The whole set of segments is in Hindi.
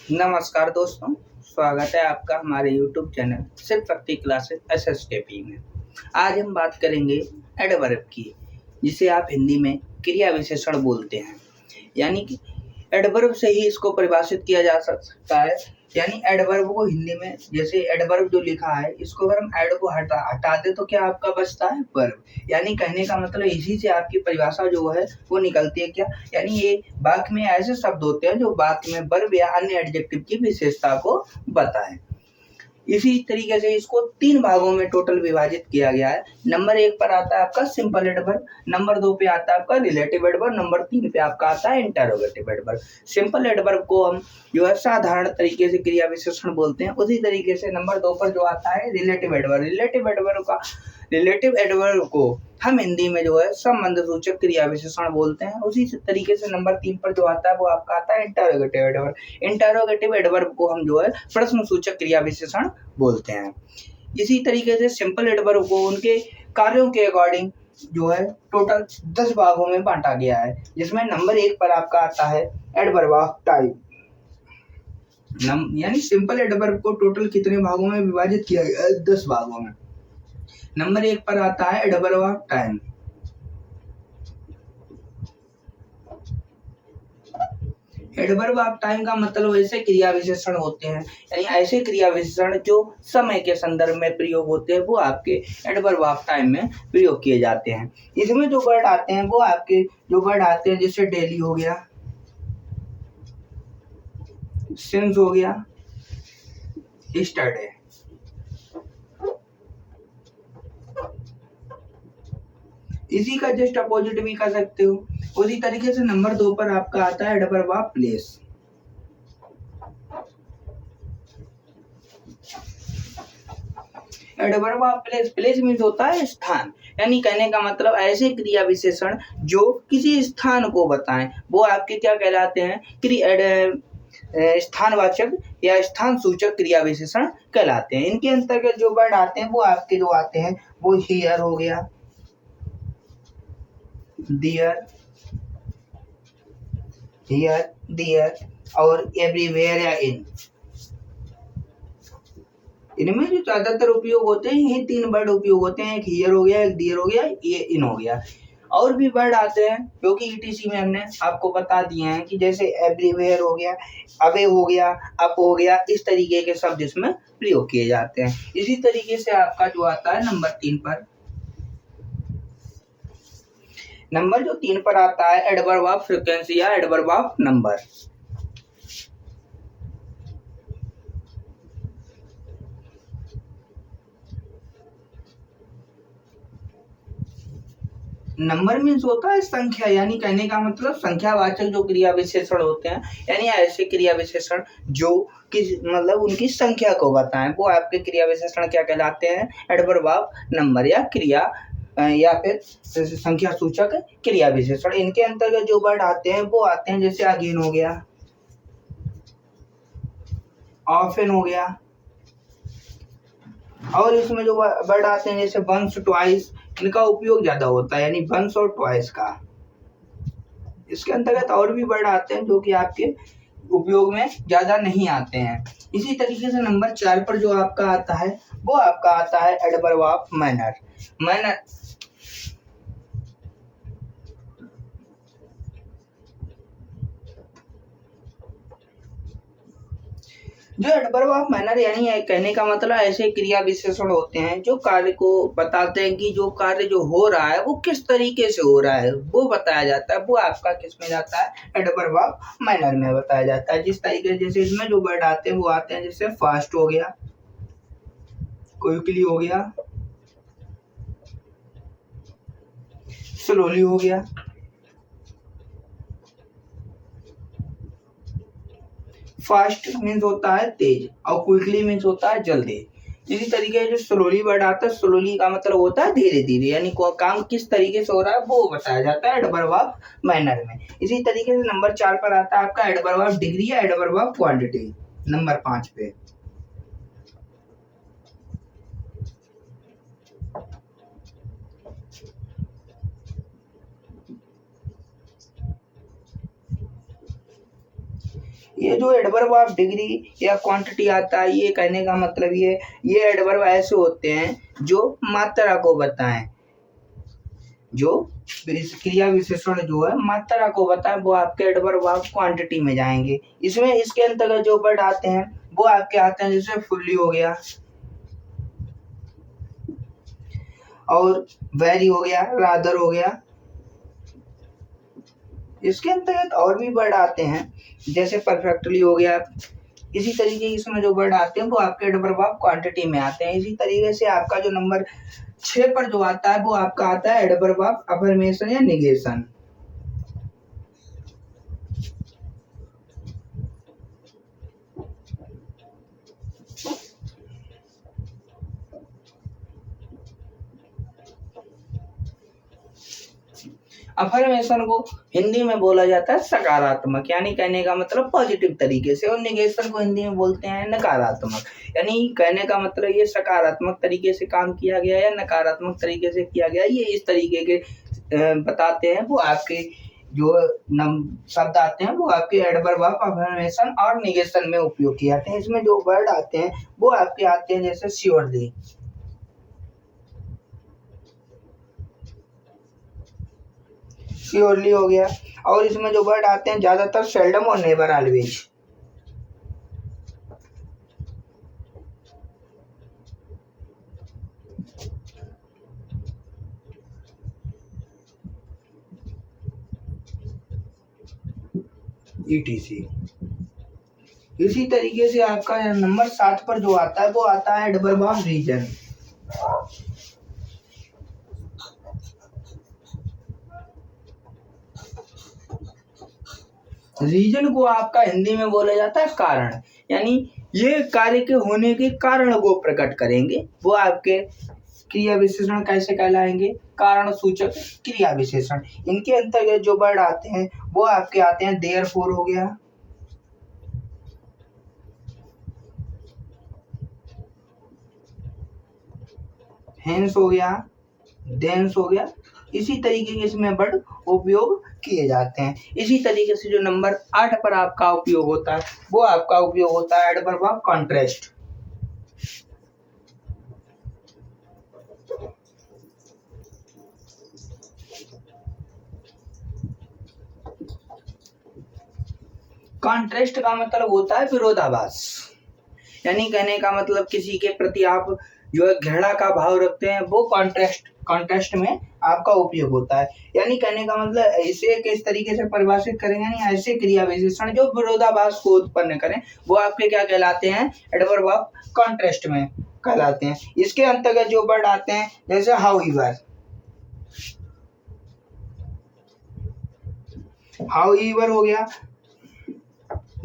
नमस्कार दोस्तों, स्वागत है आपका हमारे YouTube चैनल सिर्फ शक्ति क्लासेस SSKP में। आज हम बात करेंगे एडवर्ब की, जिसे आप हिंदी में क्रिया विशेषण बोलते हैं। यानी कि एडवर्ब से ही इसको परिभाषित किया जा सकता है। यानी एडवर्ब को हिंदी में, जैसे एडवर्ब जो लिखा है, इसको अगर हम एड को हटा दे तो क्या आपका बचता है वर्ब। यानी कहने का मतलब इसी से आपकी परिभाषा जो है वो निकलती है क्या। यानी ये वाक्य में ऐसे शब्द होते हैं जो वाक्य में वर्ब या अन्य एडजेक्टिव की विशेषता को बताएं। इसी तरीके से इसको 3 भागों में टोटल विभाजित किया गया है। नंबर 1 पर आता है आपका सिंपल एडवर्ब, नंबर 2 पे आता है आपका रिलेटिव एडवर्ब, नंबर 3 पे आपका आता है इंटरोगेटिव एडवर्ब। सिंपल एडवर्ब को हम जो है साधारण तरीके से क्रिया विशेषण बोलते हैं। उसी तरीके से नंबर 2 पर जो आता है रिलेटिव एडवर्ब, रिलेटिव एडवर्ब को हम हिंदी में जो है संबंध सूचक क्रिया विशेषण बोलते हैं। उसी तरीके से नंबर 3 पर जो आता है वो आपका आता है इंटरोगेटिव एडवर्ब। इंटरोगेटिव एडवर्ब को हम जो है प्रश्न सूचक क्रिया विशेषण बोलते हैं। इसी तरीके से सिंपल एडवर्ब को उनके कार्यों के अकॉर्डिंग जो है टोटल 10 भागों में बांटा गया है, जिसमें नंबर 1 पर आपका आता है एडवर्ब ऑफ टाइप। यानी सिंपल एडवर्ब को टोटल कितने भागों में विभाजित किया गया है? 10 भागों में। नंबर 1 पर आता है adverb of time. Adverb of time का मतलब ऐसे क्रिया विशेषण होते हैं, यानी ऐसे क्रिया विशेषण जो समय के संदर्भ में प्रयोग होते हैं, वो आपके एडवर्ब ऑफ टाइम में प्रयोग किए जाते हैं। इसमें जो वर्ड आते हैं वो आपके जो वर्ड आते हैं, जैसे डेली हो गया, सिंस हो गया, यस्टरडे। इसी का जस्ट अपोजिट भी कर सकते हो। उसी तरीके से नंबर 2 पर आपका आता है adverb of place. Adverb of place, place means होता है स्थान। यानी कहने का मतलब ऐसे क्रिया विशेषण जो किसी स्थान को बताएं, वो आपके क्या कहलाते हैं? स्थानवाचक या स्थान सूचक क्रिया विशेषण कहलाते हैं। इनके अंतर्गत जो वर्ड आते हैं वो आपके जो आते हैं वो हियर हो गया, दियर, हियर, दियर और एवरीवेयर या इन। इनमें जो ज्यादातर उपयोग होते हैं ये 3 वर्ड उपयोग होते हैं। एक हियर हो गया, एक दियर हो गया, ये इन हो गया। और भी वर्ड आते हैं जो कि ईटीसी में हमने आपको बता दिए हैं, कि जैसे एवरीवेयर हो गया, अवे हो गया, अप हो गया। इस तरीके के शब्द इसमें प्रयोग किए जाते हैं। इसी तरीके से आपका जो आता है नंबर 3 पर, नंबर जो 3 पर आता है एडवर्ब ऑफ फ्रीक्वेंसी या adverb of number. Number means होता है संख्या। यानी कहने का मतलब संख्यावाचक जो क्रिया विशेषण होते हैं, यानी ऐसे क्रिया विशेषण जो किस मतलब उनकी संख्या को बताएं, वो आपके क्रिया विशेषण क्या कहलाते हैं? एडवर्ब ऑफ नंबर या क्रिया या फिर संख्या सूचक क्रिया विशेषण। इनके अंतर्गत जो वर्ड आते हैं वो आते हैं, जैसे अगेन हो गया, ऑफन हो गया। और इसमें जो वर्ड आते हैं जैसे वंस, ट्वाइस, इनका उपयोग ज्यादा होता है, यानी वंस और ट्वाइस का। इसके अंतर्गत और भी वर्ड आते हैं जो कि आपके उपयोग में ज्यादा नहीं आते हैं। इसी तरीके से नंबर 4 पर जो आपका आता है वो आपका आता है एडवर्ब ऑफ मैनर। मैनर जो एडवर्ब ऑफ मैनर, यानी कहने का मतलब ऐसे क्रिया विशेषण होते हैं जो कार्य को बताते हैं कि जो कार्य जो हो रहा है वो किस तरीके से हो रहा है, वो बताया जाता है। वो आपका किस में जाता है? एडवर्ब ऑफ मैनर में बताया जाता है। जिस तरीके जैसे इसमें जो वर्ड आते हैं वो आते हैं, जैसे फास्ट हो गया, क्विकली हो गया, स्लोली हो गया। फास्ट मीन्स होता है तेज और क्विकली मीन्स होता है जल्दी। इसी तरीके से जो स्लोली वर्ड आता है, स्लोली का मतलब होता है धीरे धीरे, यानी काम किस तरीके से हो रहा है वो बताया जाता है एडवर्ब ऑफ मैनर में। इसी तरीके से नंबर 4 पर आता है आपका एडवर्ब ऑफ डिग्री या एडवर्ब ऑफ क्वांटिटी, नंबर 5 पे। ये जो एडवर्ब ऑफ डिग्री या क्वांटिटी आता है, ये कहने का मतलब ये एडवर्ब ऐसे होते हैं जो मात्रा को बताएं, जो क्रिया विशेषण जो है मात्रा को बताएं, वो आपके एडवर्ब ऑफ क्वांटिटी में जाएंगे। इसमें इसके अंतर्गत जो वर्ड आते हैं वो आपके आते हैं, जैसे फुल्ली हो गया और वेरी हो गया, रादर हो गया। इसके अंतर्गत और भी वर्ड आते हैं, जैसे परफेक्टली हो गया। इसी तरीके इसमें जो वर्ड आते हैं वो आपके एडवर्ब ऑफ क्वांटिटी में आते हैं। इसी तरीके से आपका जो नंबर 6 पर जो आता है वो आपका आता है एडवर्ब ऑफ अफर्मेशन या निगेशन। अफर्मेशन को हिंदी में बोला जाता है सकारात्मक, यानी कहने का मतलब पॉजिटिव तरीके से, और निगेशन को हिंदी में बोलते हैं नकारात्मक, यानी कहने का मतलब ये सकारात्मक तरीके से काम किया गया या नकारात्मक तरीके से किया गया, ये इस तरीके के बताते हैं। वो आपके जो शब्द आते हैं वो आपके एडवर्ब ऑफ अफर्मेशन और निगेशन में उपयोग किए जाते हैं। इसमें जो वर्ड आते हैं वो आपके आते हैं, जैसे श्योरली, श्योरली हो गया। और इसमें जो वर्ड आते हैं ज्यादातर सेल्डम और नेवर ऑलवेज। ETC। इसी तरीके से आपका नंबर 7 पर जो आता है वो आता है एडवर्ब ऑफ रीजन। रीजन को आपका हिंदी में बोला जाता है कारण, यानी ये कार्य के होने के कारण को प्रकट करेंगे। वो आपके क्रिया विशेषण कैसे कहलाएंगे, कारण सूचक क्रिया विशेषण। इनके अंतर्गत जो वर्ड आते हैं वो आपके आते हैं देयरफॉर हो गया, हेंस हो गया, देंस हो गया। इसी तरीके के इसमें वर्ड उपयोग किए जाते हैं। इसी तरीके से जो नंबर 8 पर आपका उपयोग होता है वो आपका उपयोग होता है एडवर्ब ऑफ कॉन्ट्रास्ट। कॉन्ट्रास्ट का मतलब होता है विरोधाभास, यानी कहने का मतलब किसी के प्रति आप जो है घृणा का भाव रखते हैं, वो कॉन्ट्रास्ट में आपका उपयोग होता है। यानी कहने का मतलब ऐसे किस तरीके से परिभाषित करेंगे, यानी ऐसे क्रिया विशेषण जो विरोधाभास को उत्पन्न करें वो आपके क्या कहलाते हैं, एडवर्ब ऑफ कॉन्ट्रास्ट में कहलाते हैं। इसके अंतर्गत जो वर्ड आते हैं, जैसे हाउएवर, हाउएवर हो गया,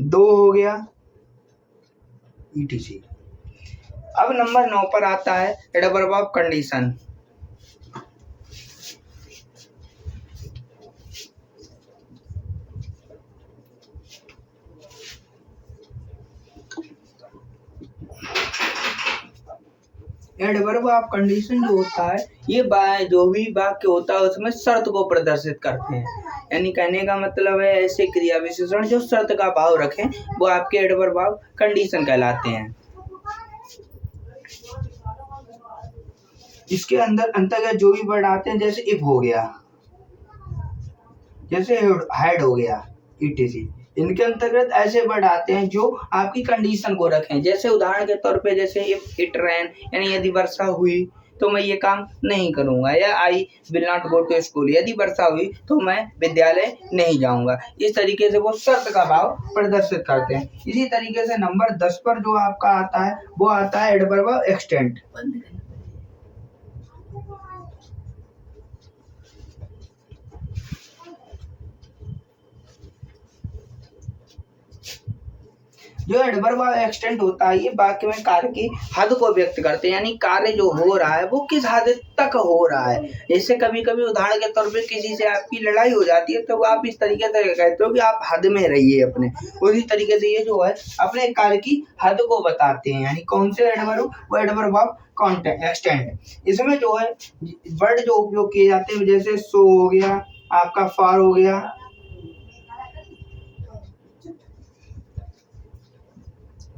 दो हो गया, ETC। अब नंबर 9 पर आता है adverb of condition. Adverb of condition जो होता है ये जो भी वाक्य होता है उसमें शर्त को प्रदर्शित करते हैं, यानी कहने का मतलब है ऐसे क्रिया विशेषण जो शर्त का भाव रखें वो आपके एडवर्ब ऑफ कंडीशन कहलाते हैं। इसके अंतर्गत जो भी वर्ड आते हैं, जैसे इफ हो गया, जैसे हैड हो गया, ETC। इनके अंतर्गत ऐसे वर्ड आते हैं जो आपकी कंडीशन को रखें, जैसे उदाहरण के तौर पे जैसे इफ इट रेन, यानी यदि वर्षा हुई तो मैं ये काम नहीं करूंगा, या I will not go to school, यदि वर्षा हुई तो मैं विद्यालय नहीं जाऊंगा। इस तरीके से वो शर्त का भाव प्रदर्शित करते हैं। इसी तरीके से नंबर 10 पर जो आपका आता है वो आता है एडवर्ब ऑफ एक्सटेंड। जो एडवर्ब ऑफ एक्सटेंड होता है ये वाक्य में कार्य की हद को व्यक्त करते हैं, यानी कार्य जो हो रहा है वो किस हद तक हो रहा है। जैसे कभी कभी उदाहरण के तौर पे किसी से आपकी लड़ाई हो जाती है तो वो आप इस तरीके से कहते हो कि आप हद में रहिए अपने, उसी तरीके से ये जो है अपने कार्य की हद को बताते हैं। यानी कौन से एडवर्ब, वो एडवर्ब ऑफ एक्सटेंड। इसमें जो है वर्ड जो उपयोग किए जाते हैं, जैसे सो हो गया, आपका फार हो गया,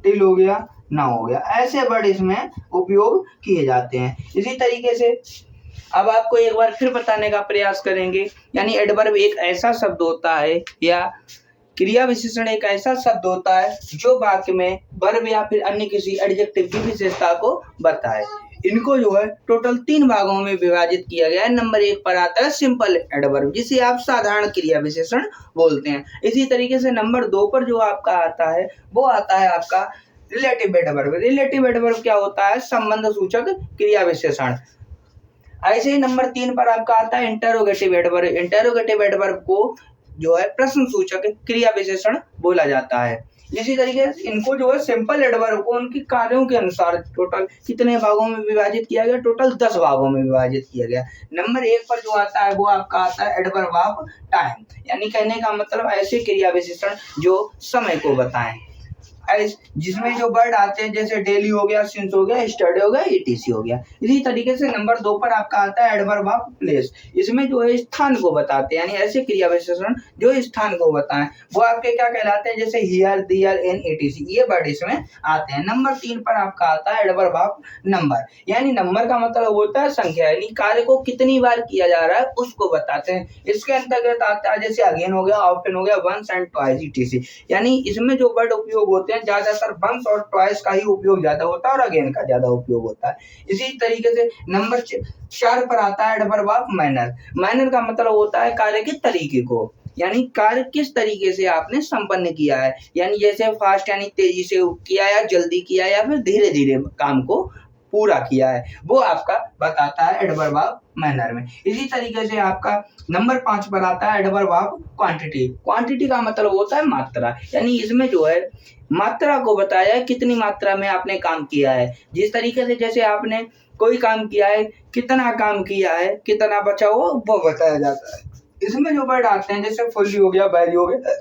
टिल हो गया, नाउ हो गया, ऐसे वर्ड इसमें उपयोग किए जाते हैं। इसी तरीके से अब आपको एक बार फिर बताने का प्रयास करेंगे, यानी एडवर्ब एक ऐसा शब्द होता है या क्रिया विशेषण एक ऐसा शब्द होता है जो वाक्य में वर्ब या फिर अन्य किसी एडजेक्टिव की विशेषता को बताए। इनको जो है टोटल 3 भागों में विभाजित किया गया है। नंबर 1 पर आता है सिंपल एडवर्ब, जिसे आप साधारण क्रिया विशेषण बोलते हैं। इसी तरीके से नंबर 2 पर जो आपका आता है वो आता है आपका रिलेटिव एडवर्ब। रिलेटिव एडवर्ब क्या होता है? संबंध सूचक क्रिया विशेषण। ऐसे ही नंबर 3 पर आपका आता है इंटरोगेटिव एडवर्ब। इंटरोगेटिव एडवर्ब को जो है प्रश्न सूचक क्रिया विशेषण बोला जाता है। इसी तरीके से इनको जो है सिंपल एडवर्ब को उनके कार्यों के अनुसार टोटल कितने भागों में विभाजित किया गया? टोटल 10 भागों में विभाजित किया गया। नंबर 1 पर जो आता है वो आपका आता है एडवर्ब ऑफ टाइम, यानी कहने का मतलब ऐसे क्रिया विशेषण जो समय को बताएं, जिसमें जो वर्ड आते हैं जैसे डेली हो गया, सिंस हो गया, स्टडी हो गया, ईटीसी हो गया। इसी तरीके से नंबर 2 पर आपका आता है एडवर्ब ऑफ प्लेस। इसमें जो है स्थान को बताते हैं, यानी ऐसे क्रिया विशेषण जो स्थान को बताएं वो आपके क्या कहलाते हैं? जैसे हियर, देयर, इन, ईटीसी, ये वर्ड इसमें आते हैं। नंबर 3 पर आपका आता है एडवर्ब ऑफ नंबर, यानी नंबर का मतलब होता है संख्या, यानी कार्य को कितनी बार किया जा रहा है उसको बताते हैं। इसके अंतर्गत आता है जैसे अगेन हो गया, ऑफ्टन हो गया, वंस एंड ट्वाइस, ईटीसी, यानी इसमें जो वर्ड उपयोग होते हैं ज्यादातर वंस और ट्वाइस का ही उपयोग ज्यादा होता है और अगेन का ज्यादा उपयोग होता है। इसी तरीके से नंबर 4 पर आता है एडवर्ब ऑफ मैनर। मैनर का मतलब होता है कार्य के तरीके को, यानी कार्य किस तरीके से आपने संपन्न किया है, यानी जैसे फास्ट यानी तेजी से किया या जल्दी किया या फिर धीरे धीरे काम को पूरा किया है, वो आपका बताता है एडवर्ब ऑफ मैनर में। इसी तरीके से आपका नंबर 5 पर आता है एडवर्ब ऑफ क्वांटिटी। क्वांटिटी का मतलब होता है मात्रा, यानी इसमें जो है मात्रा को बताया है, कितनी मात्रा में आपने काम किया है। जिस तरीके से जैसे आपने कोई काम किया है, कितना काम किया है, कितना बचा हुआ वो बताया जाता है। इसमें जो वर्ड आते हैं जैसे फुल्ली हो गया, वैरी हो गया,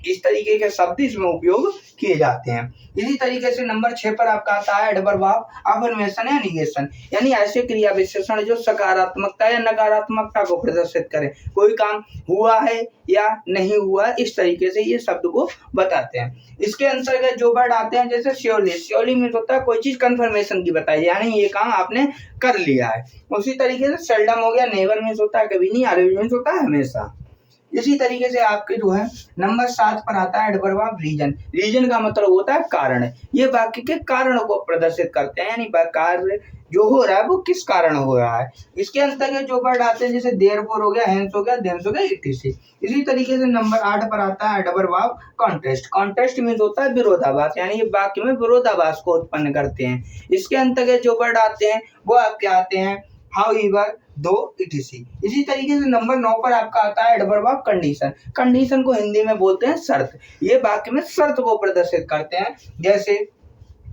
इस तरीके के शब्द इसमें उपयोग किए जाते हैं। इसी तरीके से नंबर 6 पर आपका आता है एडवर्ब ऑफ अफर्मेशन या निगेशन, यानी ऐसे क्रिया विशेषण जो सकारात्मकता या नकारात्मकता को प्रदर्शित करें। कोई काम हुआ है या नहीं हुआ, इस तरीके से ये शब्द को बताते हैं। इसके अंतर्गत जो वर्ड आते हैं जैसे श्योरली, श्योरली मीन्स होता है कोई चीज कंफर्मेशन की बताई, यानी ये काम आपने कर लिया है। उसी तरीके से सेल्डम हो गया, नेवर मीन्स होता है कभी नहीं, ऑलवेज मीन्स होता है हमेशा। इसी तरीके से आपके जो है नंबर 7 पर आता है एडवर्ब ऑफ रीजन। रीजन का मतलब होता है कारण, ये वाक्य के कारण को प्रदर्शित करते हैं, यानी कार्य जो हो रहा है वो किस कारण हो रहा है। इसके अंतर्गत जो वर्ड आते हैं जैसे देयरफॉर हो गया, हेंस हो गया, देंस हो गया, ईटीसी। इसी तरीके से नंबर 8 पर आता है adverb of contrast. Contrast means होता है विरोधाभास, यानी ये वाक्य में विरोधाभास को उत्पन्न करते हैं। इसके अंतर्गत जो वर्ड आते हैं वो आपके आते हैं हाउएवर, दो, ईटीसी। इसी तरीके से नंबर 9 पर आपका आता है एडवर्ब ऑफ कंडीशन। कंडीशन को हिंदी में बोलते हैं शर्त, ये वाक्य में शर्त को प्रदर्शित करते हैं। जैसे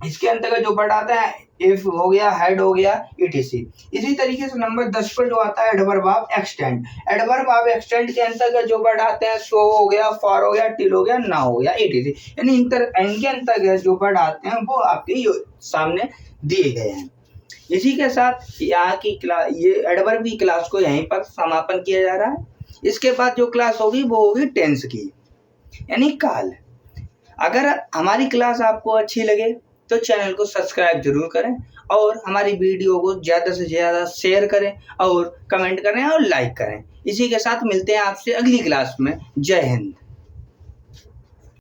इसके अंतर्गत जो वर्ड आता है इफ हो गया, हैड हो गया, ईटीसी। इसी तरीके से नंबर 10 पर जो आता है adverb of extend. Adverb of extend के अंतर्गत जो वर्ड आते हैं सो हो गया, फॉर हो गया, टिल हो गया, नाउ हो गया, ईटीसी, यानी इनके अंतर्गत जो वर्ड आते हैं वो आपके सामने दिए गए हैं। इसी के साथ यहाँ की क्लास, ये एडवर्ब की क्लास को यहीं पर समापन किया जा रहा है। इसके बाद जो क्लास होगी वो होगी टेंस की, यानी काल। अगर हमारी क्लास आपको अच्छी लगे तो चैनल को सब्सक्राइब जरूर करें और हमारी वीडियो को ज़्यादा से ज़्यादा शेयर करें और कमेंट करें और लाइक करें। इसी के साथ मिलते हैं आपसे अगली क्लास में। जय हिंद।